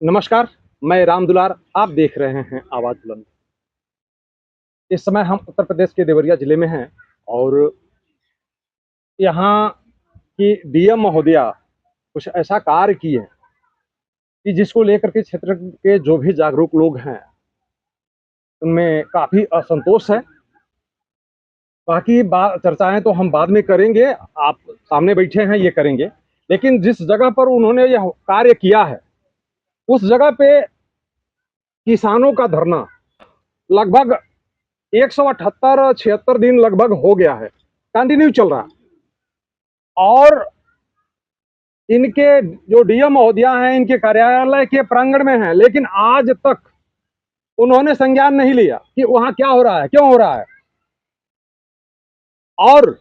नमस्कार, मैं राम दुलार। आप देख रहे हैं आवाज़ बुलंद। इस समय हम उत्तर प्रदेश के देवरिया ज़िले में हैं और यहाँ की डीएम महोदया कुछ ऐसा कार्य की है कि जिसको लेकर के क्षेत्र के जो भी जागरूक लोग हैं, उनमें काफ़ी असंतोष है। बाकी चर्चाएँ तो हम बाद में करेंगे, आप सामने बैठे हैं ये करेंगे। लेकिन जिस जगह पर उन्होंने यह कार्य किया है, उस जगह पे किसानों का धरना लगभग 178-76 दिन लगभग हो गया है, कंटिन्यू चल रहा है। और इनके जो डीएम महोदया हैं, इनके कार्यालय के प्रांगण में हैं, लेकिन आज तक उन्होंने संज्ञान नहीं लिया कि वहां क्या हो रहा है, क्यों हो रहा है। और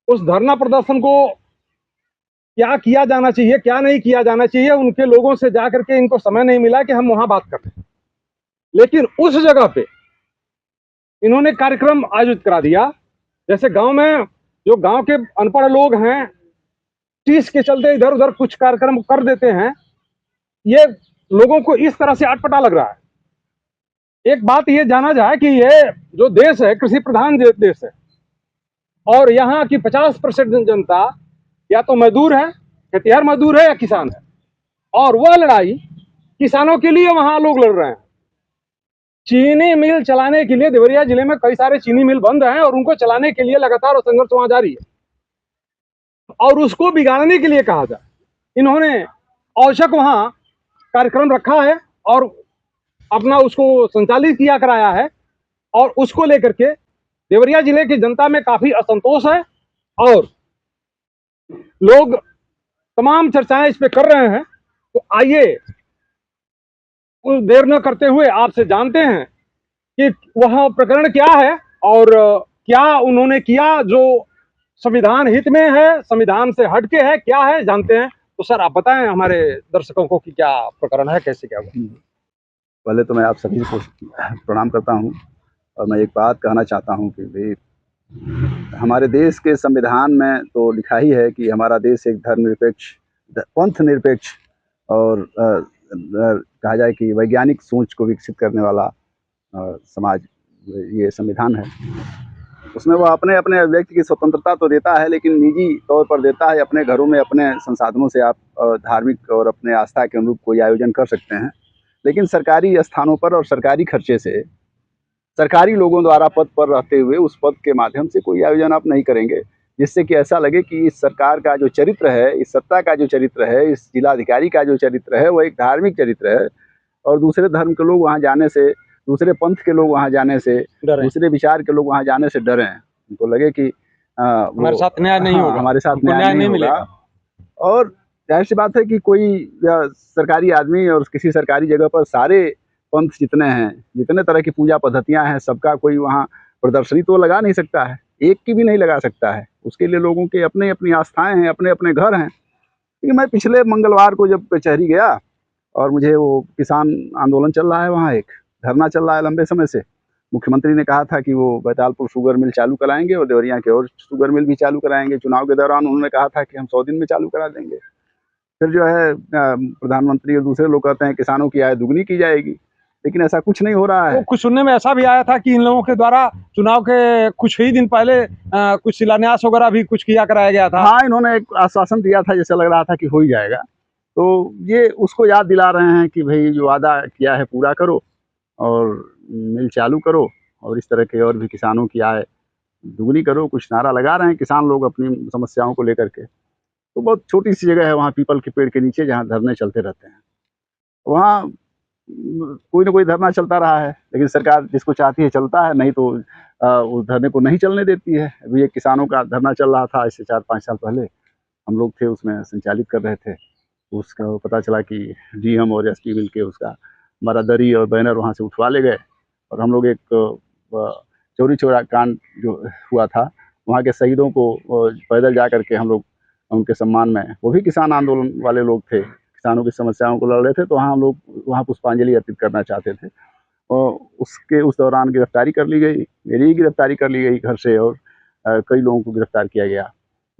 उस धरना प्रदर्शन को क्या किया जाना चाहिए, क्या नहीं किया जाना चाहिए, उनके लोगों से जाकर के इनको समय नहीं मिला कि हम वहां बात करते हैं। लेकिन उस जगह पे इन्होंने कार्यक्रम आयोजित करा दिया। जैसे गांव में जो गांव के अनपढ़ लोग हैं, टीस के चलते इधर उधर कुछ कार्यक्रम कर देते हैं। ये लोगों को इस तरह से अटपटा लग रहा है। एक बात ये जाना जाए कि ये जो देश है कृषि प्रधान देश है और यहाँ की 50% जनता या तो मजदूर है, खेतिहर मजदूर है या किसान है। और वह लड़ाई किसानों के लिए वहां लोग लड़ रहे हैं। चीनी मिल चलाने के लिए देवरिया जिले में कई सारे चीनी मिल बंद हैं और उनको चलाने के लिए लगातार संघर्ष वहां जारी है। और उसको बिगाड़ने के लिए कहा जाए, इन्होंने औचक वहां कार्यक्रम रखा है और अपना उसको संचालित किया कराया है। और उसको लेकर के देवरिया जिले की जनता में काफी असंतोष है और लोग तमाम चर्चाएं इस पे कर रहे हैं। तो आइए कुछ देर न करते हुए आपसे जानते हैं कि वह प्रकरण क्या है और क्या उन्होंने किया जो संविधान हित में है, संविधान से हटके है, क्या है, जानते हैं। तो सर आप बताएं हमारे दर्शकों को कि क्या प्रकरण है, कैसे क्या हुआ। पहले तो मैं आप सभी को प्रणाम करता हूं और मैं एक बात कहना चाहता हूं कि भाई हमारे देश के संविधान में तो लिखा ही है कि हमारा देश एक धर्मनिरपेक्ष, पंथ निरपेक्ष और कहा जाए कि वैज्ञानिक सोच को विकसित करने वाला समाज ये संविधान है। उसमें वो अपने अपने व्यक्ति की स्वतंत्रता तो देता है, लेकिन निजी तौर पर देता है। अपने घरों में अपने संसाधनों से आप धार्मिक और अपने आस्था के अनुरूप कोई आयोजन कर सकते हैं, लेकिन सरकारी स्थानों पर और सरकारी खर्चे से सरकारी लोगों द्वारा पद पर रहते हुए उस पद के माध्यम से कोई आयोजन आप नहीं करेंगे, जिससे कि ऐसा लगे कि इस सरकार का जो चरित्र है, इस सत्ता का जो चरित्र है, इस जिलाधिकारी का जो चरित्र है, वो एक धार्मिक चरित्र है। और दूसरे धर्म के लोग वहाँ जाने से, दूसरे पंथ के लोग वहाँ जाने से, दूसरे विचार के लोग वहाँ जाने से डरें। उनको लगे कि हमारे साथ न्याय नहीं होगा, हमारे साथ न्याय नहीं मिलेगा। और जाहिर सी बात है कि कोई सरकारी आदमी और किसी सरकारी जगह पर सारे पंथ जितने हैं, जितने तरह की पूजा पद्धतियां हैं, सबका कोई वहाँ प्रदर्शनी तो लगा नहीं सकता है, एक की भी नहीं लगा सकता है। उसके लिए लोगों के अपने अपनी आस्थाएं हैं, अपने अपने घर हैं। लेकिन मैं पिछले मंगलवार को जब कचहरी गया और मुझे वो किसान आंदोलन चल रहा है, वहाँ एक धरना चल रहा है लंबे समय से। मुख्यमंत्री ने कहा था कि वो बैतालपुर शुगर मिल चालू कराएंगे और देवरिया के और शुगर मिल भी चालू कराएंगे। चुनाव के दौरान उन्होंने कहा था कि हम 100 दिन में चालू करा देंगे। फिर जो है प्रधानमंत्री और दूसरे लोग कहते हैं किसानों की आय दुगनी की जाएगी, लेकिन ऐसा कुछ नहीं हो रहा है। तो कुछ सुनने में ऐसा भी आया था कि इन लोगों के द्वारा चुनाव के कुछ ही दिन पहले कुछ शिलान्यास वगैरह भी कुछ किया कराया गया था। हाँ, इन्होंने एक आश्वासन दिया था, जैसे लग रहा था कि हो ही जाएगा। तो ये उसको याद दिला रहे हैं कि भाई जो वादा किया है पूरा करो और मिल चालू करो और इस तरह के और भी किसानों की आय दुगनी करो। कुछ नारा लगा रहे हैं किसान लोग अपनी समस्याओं को लेकर के। तो बहुत छोटी सी जगह है वहाँ पीपल के पेड़ के नीचे, जहाँ धरने चलते रहते हैं। वहाँ कोई ना कोई धरना चलता रहा है, लेकिन सरकार जिसको चाहती है चलता है, नहीं तो उस धरने को नहीं चलने देती है। अभी एक किसानों का धरना चल रहा था, इससे 4-5 साल पहले हम लोग थे उसमें संचालित कर रहे थे। उसका पता चला कि डीएम और एसपी मिलके उसका हमारा दरी और बैनर वहाँ से उठवा ले गए और हम लोग एक चौरी चौरा कांड जो हुआ था, वहाँ के शहीदों को पैदल जा करके हम लोग उनके सम्मान में, वो भी किसान आंदोलन वाले लोग थे, किसानों की समस्याओं को लड़ रहे थे, तो वहाँ हम लोग वहाँ पुष्पांजलि अर्पित करना चाहते थे। और उस दौरान गिरफ्तारी कर ली गई, मेरी ही गिरफ्तारी कर ली गई घर से और कई लोगों को गिरफ्तार किया गया।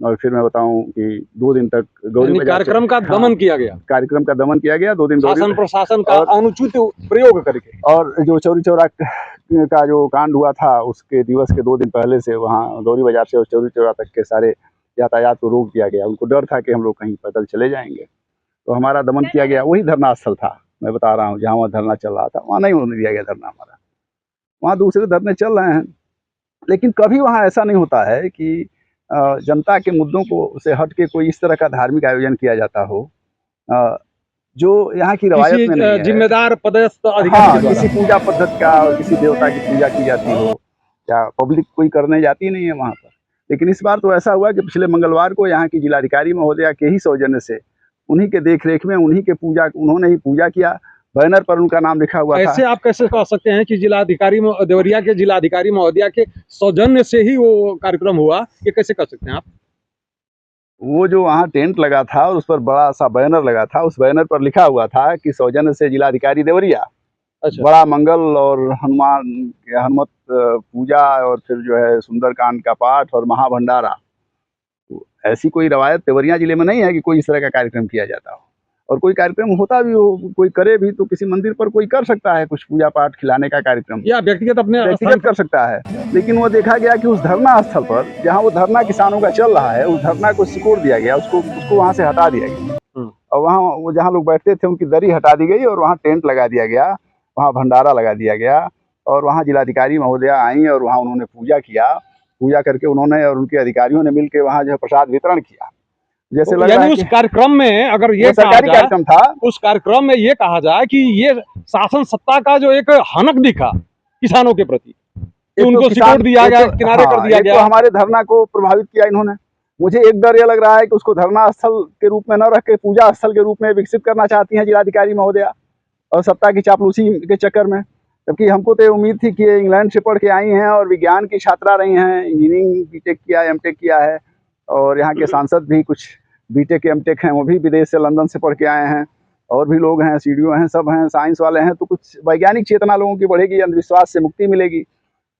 और फिर मैं बताऊं कि 2 दिन तक गौरी यानी बाजार कार्यक्रम का हाँ, दमन किया गया, कार्यक्रम का दमन किया गया 2 दिन गौरी शासन प्रशासन का और अनुचित प्रयोग करके। और जो चौरी चौरा का जो कांड हुआ था उसके दिवस के 2 दिन पहले से वहाँ गौरी बाजार से और चौरी चौरा तक के सारे यातायात को रोक दिया गया। उनको डर था कि हम लोग कहीं पैदल चले जाएंगे, तो हमारा दमन किया गया। वही धरना स्थल था, मैं बता रहा हूँ, जहाँ वहाँ धरना चल रहा था वहाँ नहीं होने दिया गया धरना हमारा। वहाँ दूसरे धरने चल रहे हैं, लेकिन कभी वहाँ ऐसा नहीं होता है कि जनता के मुद्दों को से हट के कोई इस तरह का धार्मिक आयोजन किया जाता हो जो यहाँ की रवायत में नहीं किसी है। जिम्मेदार पदस्थ अधिकारी हाँ, के द्वारा। किसी पूजा पद्धति का और किसी देवता की पूजा की जाती हो, या पब्लिक कोई करने जाती नहीं है वहाँ पर। लेकिन इस बार तो ऐसा हुआ कि पिछले मंगलवार को यहाँ की जिलाधिकारी महोदया के ही सौजन्य से, उन्हीं के देखरेख में, उन्होंने ही पूजा किया। बैनर पर उनका नाम लिखा हुआ था। ऐसे आप कैसे कह सकते हैं कि जिलाधिकारी देवरिया के जिलाधिकारी महोदया के सौजन्य से ही वो कार्यक्रम हुआ, ये कैसे कह सकते हैं आप? वो जो वहाँ टेंट लगा था और उस पर बड़ा सा बैनर लगा था, उस बैनर पर लिखा हुआ था कि सौजन्य से जिलाधिकारी देवरिया। अच्छा। बड़ा मंगल और हनुमत पूजा और फिर जो है सुंदरकांड का पाठ और महाभंडारा। तो ऐसी कोई रवायत देवरिया जिले में नहीं है कि कोई इस तरह का कार्यक्रम किया जाता हो, और कोई कार्यक्रम होता भी हो, कोई करे भी तो किसी मंदिर पर कोई कर सकता है कुछ पूजा पाठ खिलाने का कार्यक्रम, या व्यक्तिगत अपने व्यक्तिगत कर सकता है। लेकिन वो देखा गया कि उस धरना स्थल पर जहाँ वो धरना किसानों का चल रहा है, उस धरना को सिकोड़ दिया गया, उसको वहाँ से हटा दिया गया, और वहाँ वो जहाँ लोग बैठते थे उनकी दरी हटा दी गई और वहाँ टेंट लगा दिया गया, वहाँ भंडारा लगा दिया गया, और वहाँ जिलाधिकारी महोदया आई और वहाँ उन्होंने पूजा किया। पूजा करके उन्होंने और उनके अधिकारियों ने मिलकर वहाँ जो है प्रसाद वितरण किया। जैसे लग रहा है उस कार्यक्रम में अगर ये सरकारी कार्यक्रम था, उस कार्यक्रम में ये कहा जाए कि ये शासन सत्ता का जो एक हनक दिखा किसानों के प्रति, उनको सिकोड़ दिया गया, किनारे कर दिया गया, तो हमारे धरना को प्रभावित किया इन्होंने। मुझे एक डर ये लग रहा है कि उसको धरना स्थल के रूप में न रख के पूजा स्थल के रूप में विकसित करना चाहती हैं जिलाधिकारी महोदया, और सत्ता की चापलूसी के चक्कर में। जबकि हमको तो उम्मीद थी कि ये इंग्लैंड से पढ़ के आई हैं और विज्ञान की छात्रा रही हैं, इंजीनियरिंग बीटेक किया, एमटेक किया है, और यहाँ के सांसद भी कुछ बीटेक एमटेक हैं, वो भी विदेश से लंदन से पढ़ के आए हैं, और भी लोग हैं, सीडीओ हैं, सब हैं, साइंस वाले हैं। तो कुछ वैज्ञानिक चेतना लोगों की बढ़ेगी, अंधविश्वास से मुक्ति मिलेगी,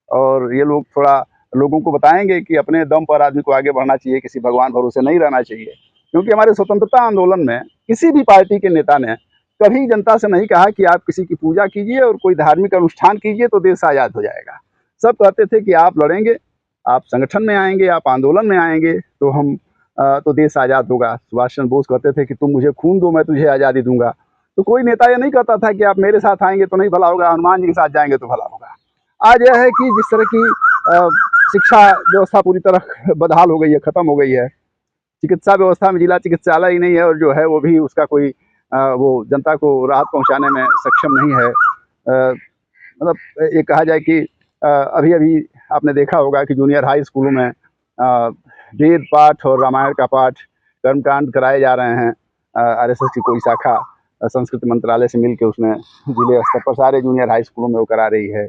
और ये लोग थोड़ा लोगों को बताएंगे कि अपने दम पर आदमी को आगे बढ़ना चाहिए, किसी भगवान भरोसे नहीं रहना चाहिए। क्योंकि हमारे स्वतंत्रता आंदोलन में किसी भी पार्टी के नेता ने कभी जनता से नहीं कहा कि आप किसी की पूजा कीजिए और कोई धार्मिक अनुष्ठान कीजिए तो देश आज़ाद हो जाएगा। सब कहते थे कि आप लड़ेंगे, आप संगठन में आएंगे, आप आंदोलन में आएंगे तो देश आज़ाद होगा। सुभाष चंद्र बोस कहते थे कि तुम मुझे खून दो, मैं तुझे आज़ादी दूंगा। तो कोई नेता ये नहीं कहता था कि आप मेरे साथ आएंगे तो नहीं भला होगा, हनुमान जी के साथ जाएंगे तो भला होगा। आज यह है कि जिस तरह की शिक्षा व्यवस्था पूरी तरह बदहाल हो गई है, ख़त्म हो गई है, चिकित्सा व्यवस्था में जिला चिकित्सालय ही नहीं है, और जो है वो भी उसका कोई वो जनता को राहत पहुंचाने में सक्षम नहीं है। मतलब ये कहा जाए कि अभी अभी आपने देखा होगा कि जूनियर हाई स्कूलों में वेद पाठ और रामायण का पाठ, कर्मकांड कराए जा रहे हैं। आरएसएस की कोई शाखा संस्कृति मंत्रालय से मिलकर उसने जिले स्तर पर सारे जूनियर हाई स्कूलों में वो करा रही है।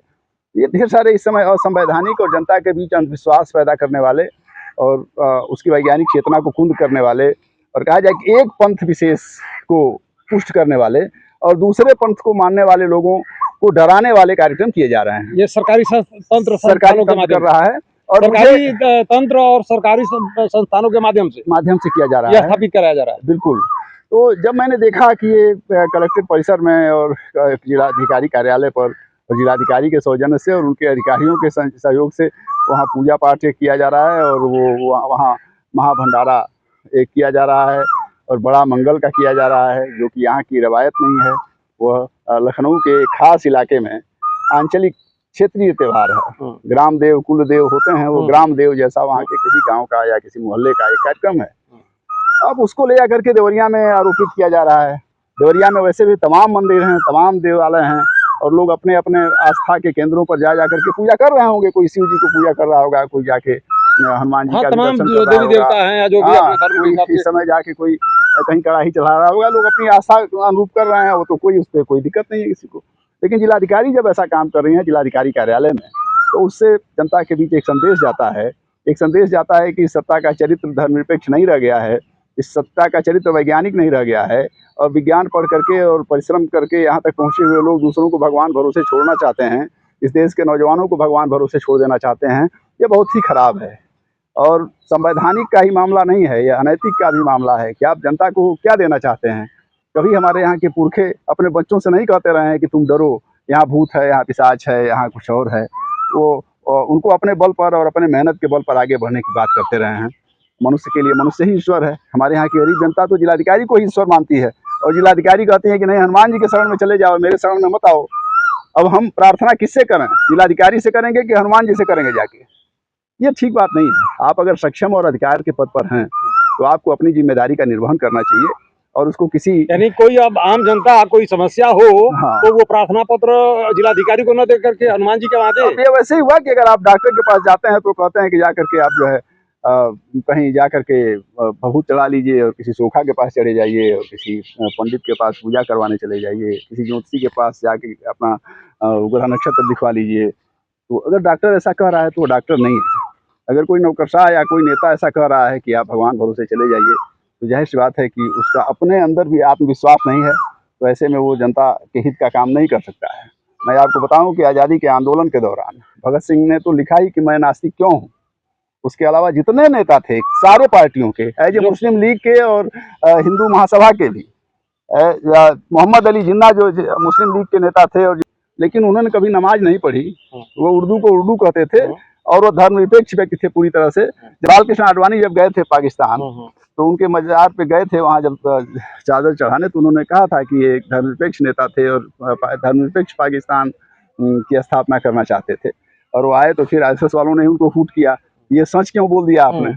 ये ढेर सारे इस समय असंवैधानिक और जनता के बीच अंधविश्वास पैदा करने वाले और उसकी वैज्ञानिक चेतना को कुंद करने वाले, और कहा जाए कि एक पंथ विशेष को पुष्ट करने वाले और दूसरे पंथ को मानने वाले लोगों को डराने वाले कार्यक्रम किए जा रहे हैं। ये सरकारी तंत्र सरकारी तंत्र कर रहा है, और सरकारी तंत्र और सरकारी संस्थानों के माध्यम से किया जा रहा है, स्थापित कराया जा रहा है। बिल्कुल। तो जब मैंने देखा कि ये कलेक्ट्रेट परिसर में और जिलाधिकारी कार्यालय पर और जिलाधिकारी के सौजन्य से और उनके अधिकारियों के सहयोग से वहाँ पूजा पाठ किया जा रहा है, और वो वहाँ महाभंडारा एक किया जा रहा है, और बड़ा मंगल का किया जा रहा है, जो कि यहाँ की रवायत नहीं है। वह लखनऊ के खास इलाके में आंचलिक क्षेत्रीय त्यौहार है। ग्राम देव कुल देव होते हैं, वो ग्राम देव जैसा वहाँ के किसी गांव का या किसी मोहल्ले का एक कार्यक्रम है। अब उसको ले जाकर के देवरिया में आरोपित किया जा रहा है। देवरिया में वैसे भी तमाम मंदिर हैं, तमाम देवालय हैं, और लोग अपने अपने आस्था के केंद्रों पर जा जाकर के पूजा कर रहे होंगे। कोई शिव जी को पूजा कर रहा होगा, कोई जाके हनुमान जी का तमाम दर्शन कर रहा देवी देवता हैं या जो भी अपने धर्म के हिसाब से इस समय जाके कोई कहीं कड़ाही चढ़ा रहा होगा। लोग अपनी आस्था अनुरूप कर रहे हैं, वो तो कोई उस पर कोई दिक्कत नहीं है किसी को। लेकिन जिलाधिकारी जब ऐसा काम कर रही हैं जिलाधिकारी कार्यालय में, तो उससे जनता के बीच एक संदेश जाता है कि सत्ता का चरित्र धर्मनिरपेक्ष नहीं रह गया है, इस सत्ता का चरित्र वैज्ञानिक नहीं रह गया है, और विज्ञान पढ़ करके और परिश्रम करके यहाँ तक पहुँचे हुए लोग दूसरों को भगवान भरोसे छोड़ना चाहते हैं, इस देश के नौजवानों को भगवान भरोसे छोड़ देना चाहते हैं। ये बहुत ही खराब है, और संवैधानिक का ही मामला नहीं है, यह अनैतिक का भी मामला है कि आप जनता को क्या देना चाहते हैं। कभी हमारे यहाँ के पुरखे अपने बच्चों से नहीं कहते रहे हैं कि तुम डरो, यहाँ भूत है, यहाँ पिशाच है, यहाँ कुछ और है। वो उनको अपने बल पर और अपने मेहनत के बल पर आगे बढ़ने की बात करते रहे हैं। मनुष्य के लिए मनुष्य ही ईश्वर है। हमारे यहाँ की गरीब जनता तो जिलाधिकारी को ही ईश्वर मानती है, और जिलाधिकारी कहते हैं कि नहीं, हनुमान जी के शरण में चले जाओ, मेरे शरण में मत आओ। अब हम प्रार्थना किससे करें? जिलाधिकारी से करेंगे कि हनुमान जी से करेंगे जाके? ये ठीक बात नहीं है। आप अगर सक्षम और अधिकार के पद पर हैं तो आपको अपनी जिम्मेदारी का निर्वहन करना चाहिए, और उसको किसी, यानी कोई अब आम जनता कोई समस्या हो हाँ, तो वो प्रार्थना पत्र जिलाधिकारी को न दे करके हनुमान जी के वहां दे। अब ये वैसे ही हुआ कि अगर आप डॉक्टर के पास जाते हैं तो कहते हैं कि जा करके आप जो है कहीं जा करके भभूत चढ़ा लीजिए, और किसी सोखा के पास चले जाइए, और किसी पंडित के पास पूजा करवाने चले जाइए, किसी ज्योतिषी के पास जाके अपना ग्रह नक्षत्र दिखवा लीजिए। तो अगर डॉक्टर ऐसा कह रहा है तो वो डॉक्टर नहीं है। अगर कोई नौकरशाह या कोई नेता ऐसा कह रहा है कि आप भगवान भरोसे चले जाइए, तो जाहिर सी बात है कि उसका अपने अंदर भी आत्मविश्वास नहीं है, तो ऐसे में वो जनता के हित का काम नहीं कर सकता है। मैं आपको बताऊं कि आज़ादी के आंदोलन के दौरान भगत सिंह ने तो लिखा ही कि मैं नास्तिक क्यों हूँ। उसके अलावा जितने नेता थे सारे पार्टियों के, एज ए मुस्लिम लीग के और हिंदू महासभा के भी, मोहम्मद अली जिन्ना जो मुस्लिम लीग के नेता थे, और लेकिन उन्होंने कभी नमाज नहीं पढ़ी। वो उर्दू को उर्दू कहते थे, और वो धर्मनिरपेक्ष व्यक्ति थे पूरी तरह से। जलाल कृष्ण आडवाणी जब गए थे पाकिस्तान, तो उनके मज़ार पे गए थे, वहाँ जब चादर चढ़ाने, तो उन्होंने कहा था कि ये एक धर्मनिरपेक्ष नेता थे और धर्मनिरपेक्ष पाकिस्तान की स्थापना करना चाहते थे। और वो आए तो फिर आरएसएस वालों ने उनको शूट किया। ये सच क्यों बोल दिया आपने?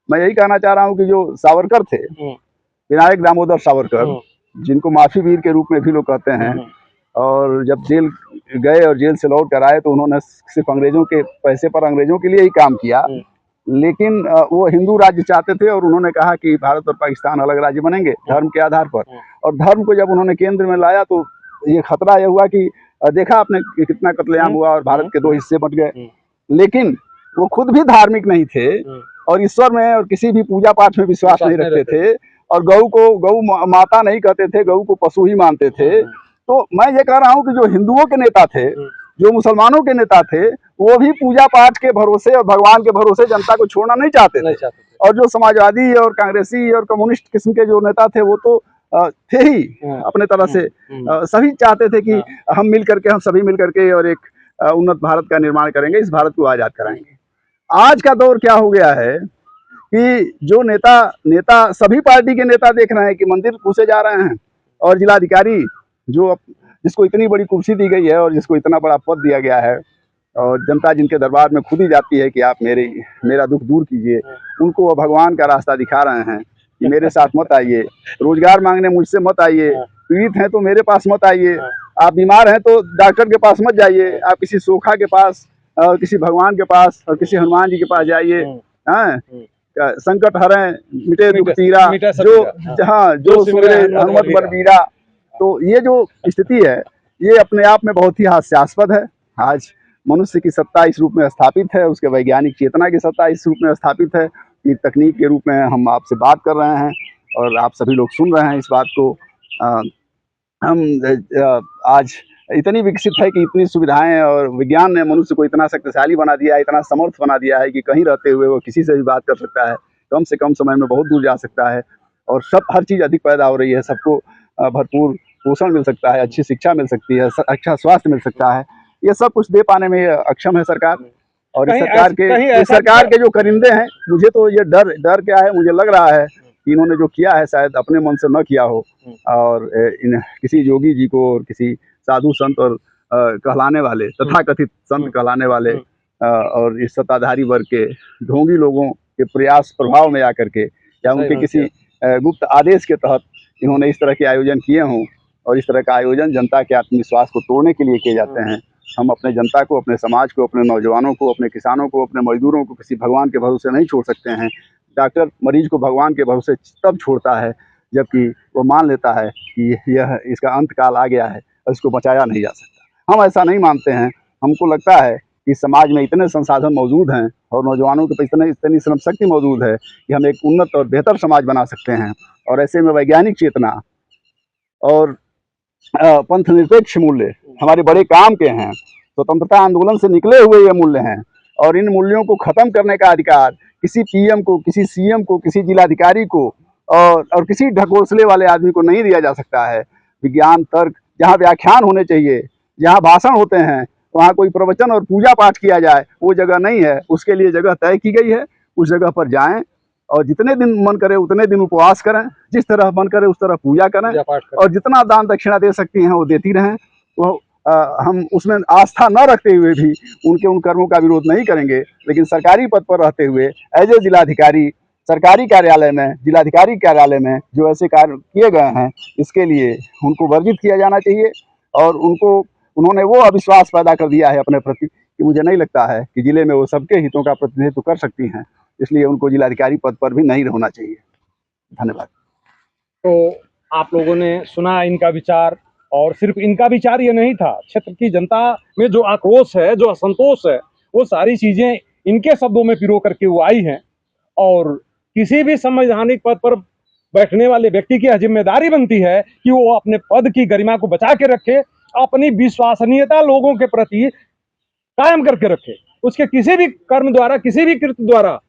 मैं यही कहना चाह रहा हूँ कि जो सावरकर थे, विनायक दामोदर सावरकर, जिनको माफी वीर के रूप में भी लोग कहते हैं, और जब जेल गए और जेल से लौट कर आए तो उन्होंने सिर्फ अंग्रेजों के पैसे पर अंग्रेजों के लिए ही काम किया। लेकिन वो हिंदू राज्य चाहते थे, और उन्होंने कहा कि भारत और पाकिस्तान अलग राज्य बनेंगे धर्म के आधार पर। और धर्म को जब उन्होंने केंद्र में लाया तो ये खतरा यह हुआ कि देखा आपने कितना कत्लेआम हुआ और भारत के दो हिस्से बट गए। लेकिन वो खुद भी धार्मिक नहीं थे, और ईश्वर में और किसी भी पूजा पाठ में विश्वास नहीं रखते थे, और गऊ को गऊ माता नहीं कहते थे, गऊ को पशु ही मानते थे। तो मैं ये कह रहा हूँ कि जो हिंदुओं के नेता थे, जो मुसलमानों के नेता थे, वो भी पूजा पाठ के भरोसे और भगवान के भरोसे जनता को छोड़ना नहीं चाहते थे। और जो समाजवादी और कांग्रेसी और कम्युनिस्ट किस्म के जो नेता थे, वो तो थे ही अपने तरह से। सभी चाहते थे कि हम मिल करके, हम सभी मिल करके और एक उन्नत भारत का निर्माण करेंगे, इस भारत को आज़ाद कराएंगे। आज का दौर क्या हो गया है कि जो नेता सभी पार्टी के नेता देख रहे हैं कि मंदिर घुसे जा रहे हैं, और जिलाधिकारी जिसको इतनी बड़ी कुर्सी दी गई है और जिसको इतना बड़ा पद दिया गया है, और जनता जिनके दरबार में खुद ही जाती है कि आप मेरा दुख दूर कीजिए, उनको वो भगवान का रास्ता दिखा रहे हैं कि मेरे साथ मत आइए, रोजगार मांगने मुझसे मत आइए, पीड़ित हैं तो मेरे पास मत आइए, आप बीमार हैं तो डॉक्टर के पास मत जाइए, आप किसी सोखा के पास और किसी भगवान के पास और किसी हनुमान जी के पास जाइए। संकट हरें मिटे दुख पीरा, जो सुमिरे हनुमत बलबीरा। तो ये जो स्थिति है, ये अपने आप में बहुत ही हास्यास्पद है। आज मनुष्य की सत्ता इस रूप में स्थापित है, उसके वैज्ञानिक चेतना की सत्ता इस रूप में स्थापित है कि तकनीक के रूप में हम आपसे बात कर रहे हैं और आप सभी लोग सुन रहे हैं इस बात को। हम आज इतनी विकसित है कि इतनी सुविधाएं, और विज्ञान ने मनुष्य को इतना शक्तिशाली बना दिया है, इतना समर्थ बना दिया है कि कहीं रहते हुए वो किसी से भी बात कर सकता है, कम से कम समय में बहुत दूर जा सकता है, और हर चीज़ अधिक पैदा हो रही है, सबको भरपूर पोषण मिल सकता है, अच्छी शिक्षा मिल सकती है, अच्छा स्वास्थ्य मिल सकता है। ये सब कुछ दे पाने में अक्षम है सरकार। और इस सरकार के जो करिंदे हैं, मुझे तो ये डर क्या है, मुझे लग रहा है कि इन्होंने जो किया है शायद अपने मन से न किया हो, और किसी योगी जी को और किसी साधु संत और कहलाने वाले, तथाकथित संत कहलाने वाले और इस सत्ताधारी वर्ग के ढोंगी लोगों के प्रयास प्रभाव में आकर के, या उनके किसी गुप्त आदेश के तहत इन्होंने इस तरह के आयोजन किए हों। और इस तरह का आयोजन जनता के आत्मविश्वास को तोड़ने के लिए किए जाते हैं। हम अपने जनता को, अपने समाज को, अपने नौजवानों को, अपने किसानों को, अपने मजदूरों को किसी भगवान के भरोसे नहीं छोड़ सकते हैं। डॉक्टर मरीज को भगवान के भरोसे तब छोड़ता है जबकि वो मान लेता है कि इसका अंत काल आ गया है और इसको बचाया नहीं जा सकता। हम ऐसा नहीं मानते हैं। हमको लगता है कि समाज में इतने संसाधन मौजूद हैं और नौजवानों के पास इतनी श्रम शक्ति मौजूद है कि हम एक उन्नत और बेहतर समाज बना सकते हैं। और ऐसे में वैज्ञानिक चेतना और पंथ निरपेक्ष मूल्य हमारे बड़े काम के हैं। स्वतंत्रता आंदोलन से निकले हुए ये मूल्य हैं, और इन मूल्यों को ख़त्म करने का अधिकार किसी पीएम को, किसी सीएम को, किसी जिलाधिकारी को और किसी ढकोसले वाले आदमी को नहीं दिया जा सकता है। विज्ञान, तर्क, जहाँ व्याख्यान होने चाहिए, जहाँ भाषण होते हैं, वहाँ कोई प्रवचन और पूजा पाठ किया जाए, वो जगह नहीं है। उसके लिए जगह तय की गई है, उस जगह पर जाएं और जितने दिन मन करे उतने दिन उपवास करें, जिस तरह मन करे उस तरह पूजा करें और जितना दान दक्षिणा दे सकती हैं वो देती रहें। वो हम उसमें आस्था न रखते हुए भी उनके उन कर्मों का विरोध नहीं करेंगे, लेकिन सरकारी पद पर रहते हुए एज ए जिलाधिकारी सरकारी कार्यालय में, जिलाधिकारी कार्यालय में जो ऐसे कार्य किए गए हैं, इसके लिए उनको वर्जित किया जाना चाहिए। और उन्होंने वो अविश्वास पैदा कर दिया है अपने प्रति कि मुझे नहीं लगता है कि जिले में वो सबके हितों का प्रतिनिधित्व कर सकती हैं, इसलिए उनको जिलाधिकारी पद पर भी नहीं होना चाहिए। धन्यवाद। तो आप लोगों ने सुना इनका विचार, और सिर्फ इनका विचार ये नहीं था, क्षेत्र की जनता में जो आक्रोश है, जो असंतोष है, वो सारी चीजें इनके शब्दों में पिरो करके वो आई हैं। और किसी भी संवैधानिक पद पर बैठने वाले व्यक्ति की जिम्मेदारी बनती है कि वो अपने पद की गरिमा को बचा के रखे, अपनी विश्वसनीयता लोगों के प्रति कायम करके रखे। उसके किसी भी कर्म द्वारा, किसी भी कृत्य द्वारा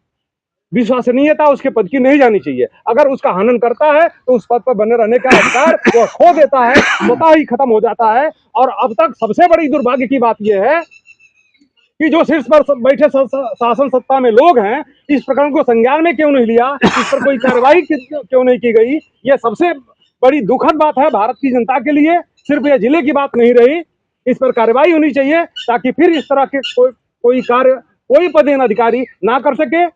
विश्वसनीयता उसके पद की नहीं जानी चाहिए। अगर उसका हनन करता है तो उस पद पर बने रहने का अधिकार वो खो देता है, स्वतः ही खत्म हो जाता है। और अब तक सबसे बड़ी दुर्भाग्य की बात यह है कि जो शीर्ष पर बैठे शासन सत्ता में लोग हैं, इस प्रकरण को संज्ञान में क्यों नहीं लिया, इस पर कोई कार्रवाई क्यों नहीं की गई, यह सबसे बड़ी दुखद बात है भारत की जनता के लिए। सिर्फ यह जिले की बात नहीं रही, इस पर कार्रवाई होनी चाहिए ताकि फिर इस तरह के कोई कार्य कोई पदेन अधिकारी ना कर सके।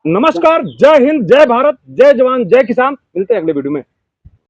नमस्कार, जय हिंद, जय भारत, जय जवान, जय किसान। मिलते हैं अगले वीडियो में।